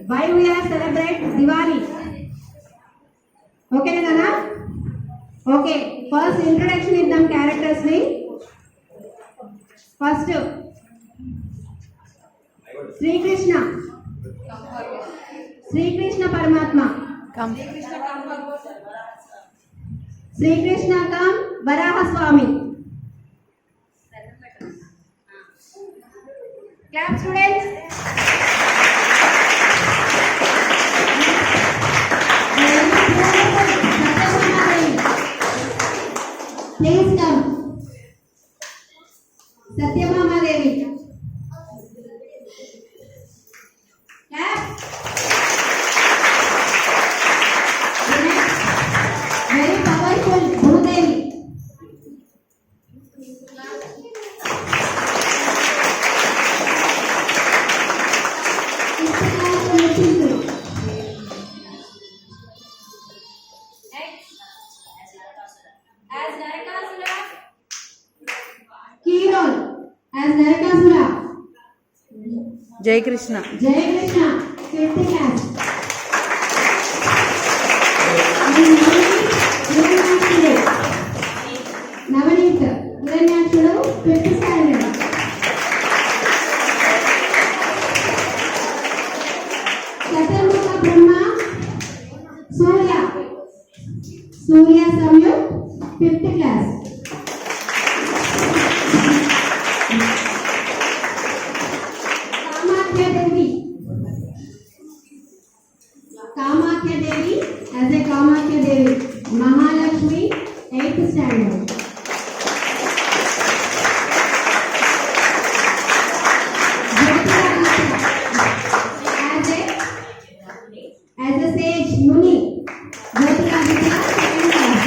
why we are celebrate Diwali. Okay Nana? Okay, first introduction iddam characters ni. First Sri Krishna Paramatma. Come. Sri Krishna come Varaha Swami. Clap students. Please come. Satyabhama Devi. Clap. Very powerful Bhudevi. As Narakasura. Key role as Narakasura. Jai Krishna. Jai Krishna. 50 class. Navaneet Hiranyakshudu 5th standard. Chaturmukha Brahma Surya Samyuk 5th class. Kamakya Devi as a Kamakya Devi. Mahalakshmi 8th standard. As a sage Muni. Jyotiraditya 2nd class.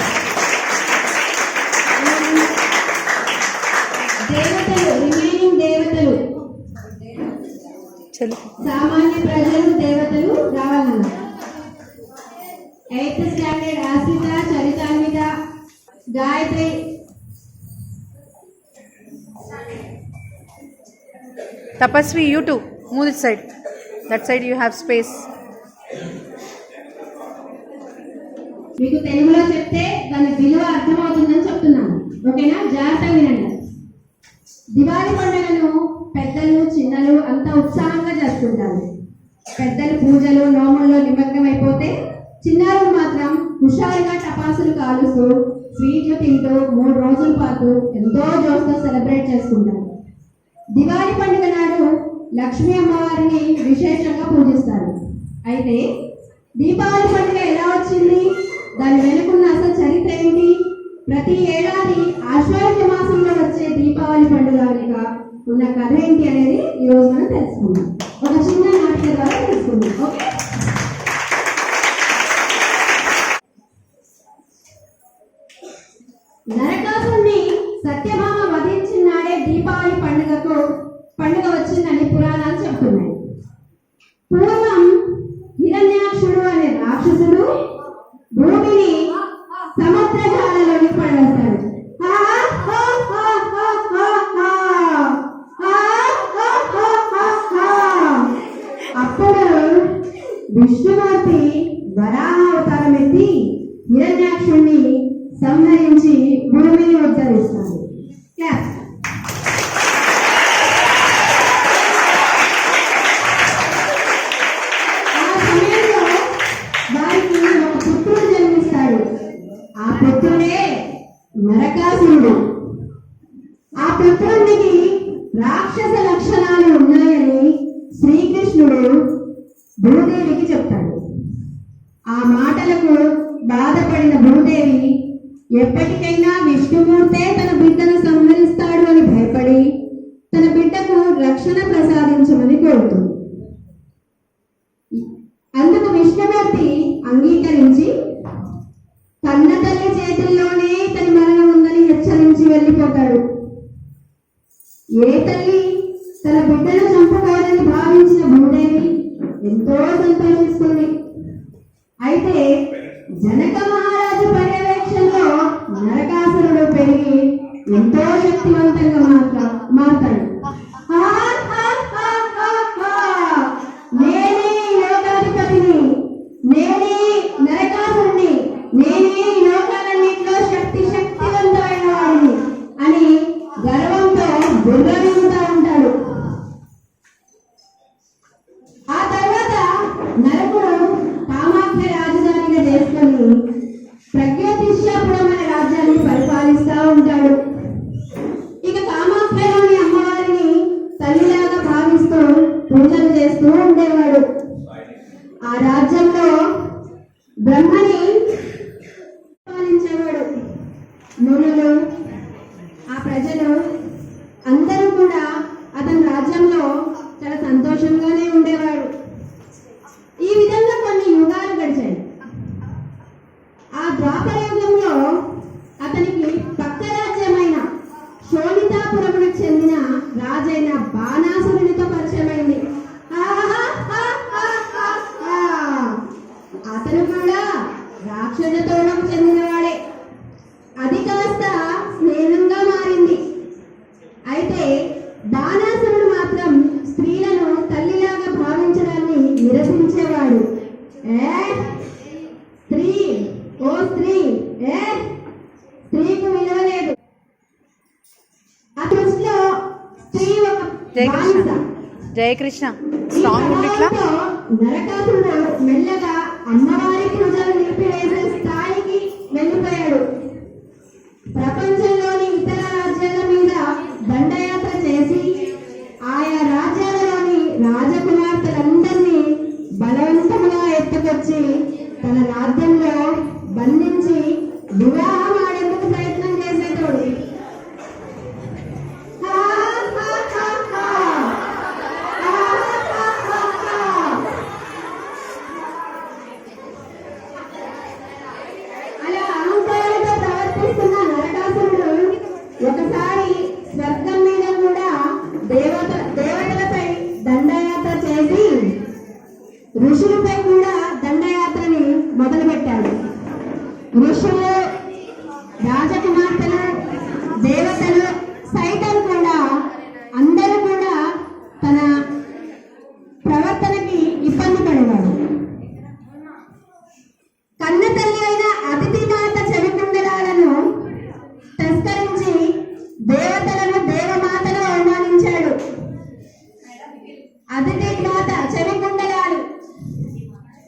Remaining Devatalu. సామాన్య ప్రజలు దేవతలు రావాలన్న. 8th standard ఆశ్రిత చరితాన్విత Gayatri. Tapasvi, you too. Move this side. That side you have space. మీకు తెలుగులో చెప్తే దాని విలువ అర్థమవుతుందని చెప్తున్నాను. ఓకేనా? జాగ్రత్తగా వినండి. దివాళీ పండుగను పెద్దలు చిన్నలు అంతా ఉత్సాహంగా జరుపుకుంటారు. పెద్దలు పూజలు నోముల్లో నిమగ్నమైపోతే చిన్నారులు మాత్రం హుషారుగా టపాసులు కాలుస్తూ స్వీట్లు తింటూ 3 రోజుల పాటు ఎంతో జోష్తో సెలబ్రేట్ చేసుకుంటారు. దివాళీ పండుగ నాడు లక్ష్మీ అమ్మవారిని విశేషంగా పూజిస్తారు. అయితే దీపావళి పండుగ ఎలా వచ్చింది, దాని వెనుకున్న అసలు చరిత్ర ఏంటి, ప్రతి ఏడాది ఆశ్వయుజ మాసంలో వచ్చే దీపావళి పండుగ వెనుక ఉన్న కథ ఏంటి అనేది ఈ రోజు మనం తెలుసుకుందాం. ఒక చిన్న నాటిక ద్వారా తెలుసుకుందాం. ఓకే, నరకాసురుణ్ణి సత్యభామ వధించిన నాడే దీపావళి పండుగ వచ్చిందని పురాణాలు చెప్తున్నాయి. పూర్వం హిరణ్యాక్షుడు అనే రాక్షసుడు భూమిని సముద్ర జాలలోకి పడేస్తాడు. అప్పుడు విష్ణుమూర్తి వరాహ అవతారం ఎత్తి హిరణ్యాక్షుడిని సంహరించి భూమిని ఉద్ధరిస్తాడు. ఆ సమయంలో వారికి ఒక పుత్రుడు జన్మిస్తాడు. ఆ పుత్రుడే నరకాసురుడు. ఆ పుత్రుడికి రాక్షస లక్షణాలు ఉన్నాయని శ్రీకృష్ణుడు భూదేవికి చెప్తాడు. ఆ మాటలకు బాధపడిన భూదేవి ఎప్పటికైనా విష్ణుమూర్తే తన బిడ్డను సంహరిస్తాడు అని భయపడి తన బిడ్డకు రక్షణ ప్రసాదించమని కోరుతుంది. అందుకు విష్ణుమూర్తి అంగీకరించి కన్న తల్లి చేతుల్లోనే తన మరణం ఉందని హెచ్చరించి వెళ్ళిపోతాడు. ఏ తల్లి తన బిడ్డను చంపుకోవాలని భావించిన భూదేవి ఎంతో సంతోషిస్తుంది. అయితే జనక మహారాజు పర్యవేక్షణలో నరకాసురుడు పెరిగి ఎంతో శక్తివంతంగా మారతాడు. నేనే లోక చేస్తూ ఉండేవాడు. ఆ రాజ్యంలో బ్రహ్మని పాలించేవాడు. మునులు, ఆ ప్రజలు అందరూ కూడా అతని రాజ్యంలో చాలా సంతోషంగానే ఉండేవాడు. ఈ విధంగా కొన్ని యుగాలు గడిచాయి. ఆ ద్వాపర యుగంలో అతనికి పక్క రాజ్యమైన శోణితాపురమునకు చెందిన రాజైన బాణాసురునితో పరిచయమైంది. అతను కూడా రాక్షసతోనకు చెందినవాడే. అది కాస్త స్నేహంగా మారింది. అయితే బాణాసురుడు మాత్రం స్త్రీలను తల్లిలాగా భావించడాన్ని నిరసించేవాడు. స్త్రీ, ఓ స్త్రీ, స్త్రీకు విలువ లేదు. ఆ దృష్టిలో స్త్రీ ఒక బానిస. జయ కృష్ణ. సాంగ్ ఉంది ఇట్లా. నరకాసురుడు మెల్లగా అమ్మవారి పూజలు నిలిపివేసే స్థాయికి వెళ్ళిపోయాడు. ప్రపంచంలోని ఇతర రాజ్యాల మీద దండయాత్ర చేసి ఆయా రాజ్యాలలోని రాజకుమార్తెలందరినీ బలవంతంగా ఎత్తుకొచ్చి తన రాజ్యంలో బంధించి వివాహం ఆడేందుకు ప్రయత్నం చేసేటోడు. అలా అహంకారంతో ప్రవర్తిస్తున్న నరకాసురుడు ఒకసారి స్వర్గం మీద కూడా దేవతలపై దండయాత్ర చేసి ఋషులపై కూడా దండయాత్రని మొదలుపెట్టాడు. ఋషులు, రాజకుమార్తెలు, దేవతలు సైతం కూడా అందరూ కూడా తన ప్రవర్తనకి ఇబ్బంది పడేవాడు. కన్న తల్లి అయిన అతిథి మాత చెవికుండలాలను తస్కరించి దేవతలను దేవమాతను అవమానించాడు. అతిథి మాత చెవికుండలాలు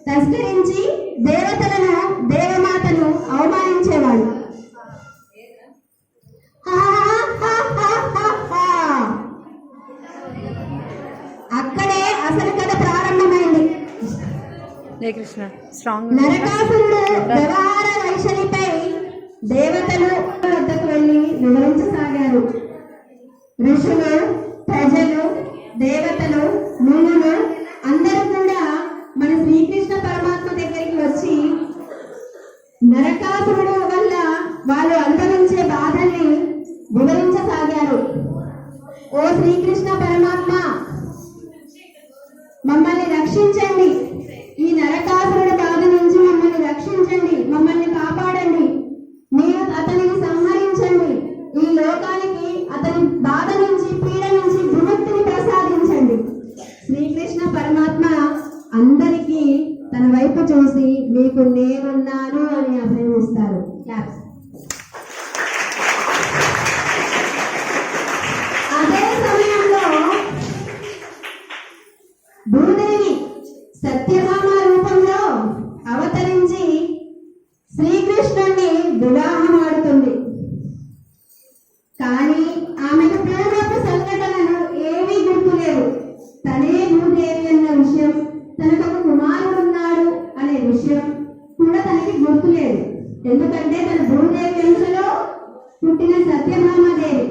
తస్కరించి దేవతలను దేవమాతను అవమానించేవాడు. అక్కడే అసలు కథ ప్రారంభమైంది. జయ కృష్ణ. స్ట్రాంగ్. నరకాసురుడు వ్యవహార వైశలిపై దేవతలు వద్దకు వెళ్లి వివరించసాగారు. ఋషులు, ప్రజలు, దేవతలు, మునులు అందరూ కూడా మన శ్రీకృష్ణ పరమాత్మ దగ్గరికి వచ్చి నరకాసురుడు వల్ల వాళ్ళు అనుభవించే బాధల్ని వివరించసాగారు. ఓ శ్రీకృష్ణ పరమాత్మ, మమ్మల్ని రక్షించండి, ఈ నరకాసురుడి బాధ నుంచి మమ్మల్ని రక్షించండి, మమ్మల్ని కాపాడండి, మీరు అతనిని సంహరించండి, ఈ లోకానికి అతని బాధ నుంచి, పీడ నుంచి విముక్తిని ప్రసాదించండి. శ్రీకృష్ణ పరమాత్మ అందరికీ తన వైపు చూసి మీకు నేనున్నాను అని అభయమిస్తారు. అదే సమయంలో భూదేవి సత్యభామ రూపంలో అవతరించి శ్రీకృష్ణుణ్ణి వివాహం ఆడుతుంది. కానీ ఆమెకు పూర్వపు సంఘటనలు ఏమీ గుర్తులేవు. తనే భూదేవి అన్న విషయం, తనకు ఒక కుమారుడు ఉన్నాడు అనే విషయం కూడా తనకి గుర్తులేదు. ఎందుకంటే తన భూదేవి అంశలో పుట్టిన సత్యభామాదేవి.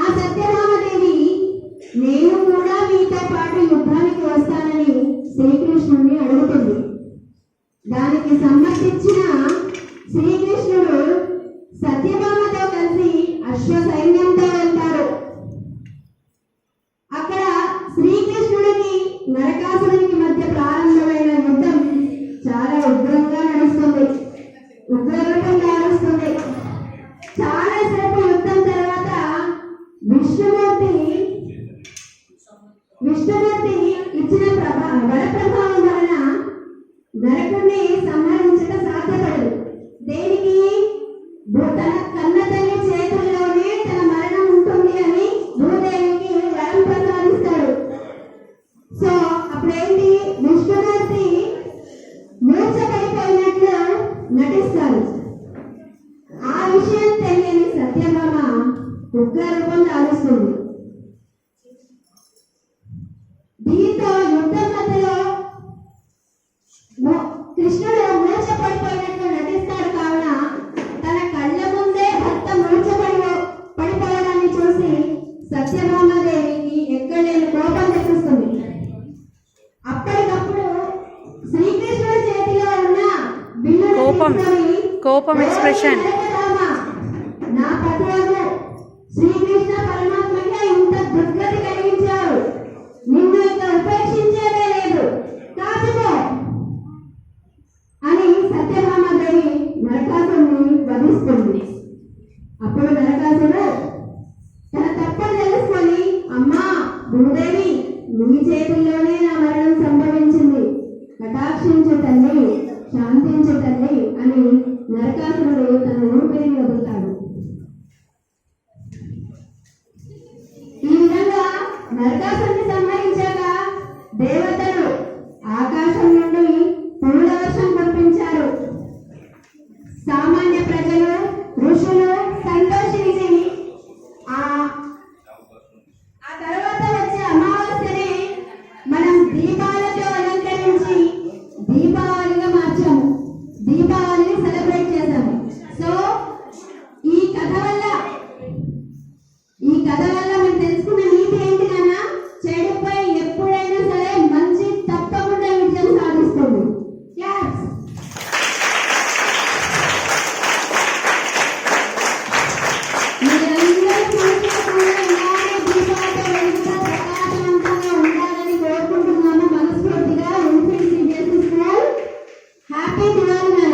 ఆ సత్యభామాదేవి నేను కూడా మీతో పాటు యుద్ధానికి వస్తానని శ్రీకృష్ణుడిని అడుగుతుంది. దానికి సమ్మతించిన శ్రీకృష్ణుడు సత్యభామతో కలిసి అశ్వ సైన్యంతో వెళ్తారు. అక్కడ శ్రీకృష్ణుడికి నరకాసురునికి మధ్య ప్రారంభమైన యుద్ధం చాలా ఉగ్రంగా నడుస్తుంది, ఉగ్రరూపం దారుస్తుంది. చాలాసేపు యుద్ధం తర్వాత విష్ణుమూర్తి ఇచ్చిన వరప్రభావం వలన నరకుడిని సంహరించక సాధ్యపడదు. దేనికి? తన కన్న తల్లి చేతుల్లోనే తన మరణం ఉంటుంది అని భూదేవికి వరం ప్రసాదిస్తాడు. సో అప్పుడేంటి, విష్ణుమూర్తి మూర్ఛపడిపోయినట్లు నటిస్తారు. ఆ విషయం తెలియని సత్యభామ ఉగ్రరూపం దాలుస్తుంది. కోపం ఎక్స్ప్రెషన్. నా పతియగు శ్రీకృష్ణ పరమాత్మకే ఇంత దుర్గతి కలిగించావు, నిన్ను ఇక ఉపేక్షించేదే లేదు, కాచుకో అని సత్యభామాదేవి నరకాసురుని వధిస్తుంది. అప్పుడు నరకాసురుడు తన తప్పును తెలుసుకొని, అమ్మా భూదేవి, నీ చేతుల్లోనే నా మరణం సంభవించింది, కటాక్షించు తల్లి, శాంతించు తల్లి అని నరకాసురుడు తన ఊపిరిని వదులుతాడు. ఈ విధంగా నరకాసురుని సంహరించాక దేవతలు ఆకాశం నుండి పూల వర్షం కురిపించారు. సామాన్య ప్రజలు, ఋషులు సంతోషించి ఆ తర్వాత వచ్చే అమావాస్యని మనం దీపాలతో అలంకరించి దీపావళిగా మార్చాము, దీపావళిని సెలబ్రేట్ చేశాము. సో ఈ కథ వల్ల మనం తెలుసుకున్న నీతి ఏంటి నాన్న? చెడుపై ఎప్పుడైనా సరే మంచి తప్పకుండా విజయం సాధిస్తుంది. క్లాప్స్. మీరందరూ సంతోషంగా ఇలానే దీపాలతో వెలుగుతూ ప్రకాశవంతంగా ఉండాలని కోరుకుంటున్నాము మనస్ఫూర్తిగా. Infinity basis school happy Diwali.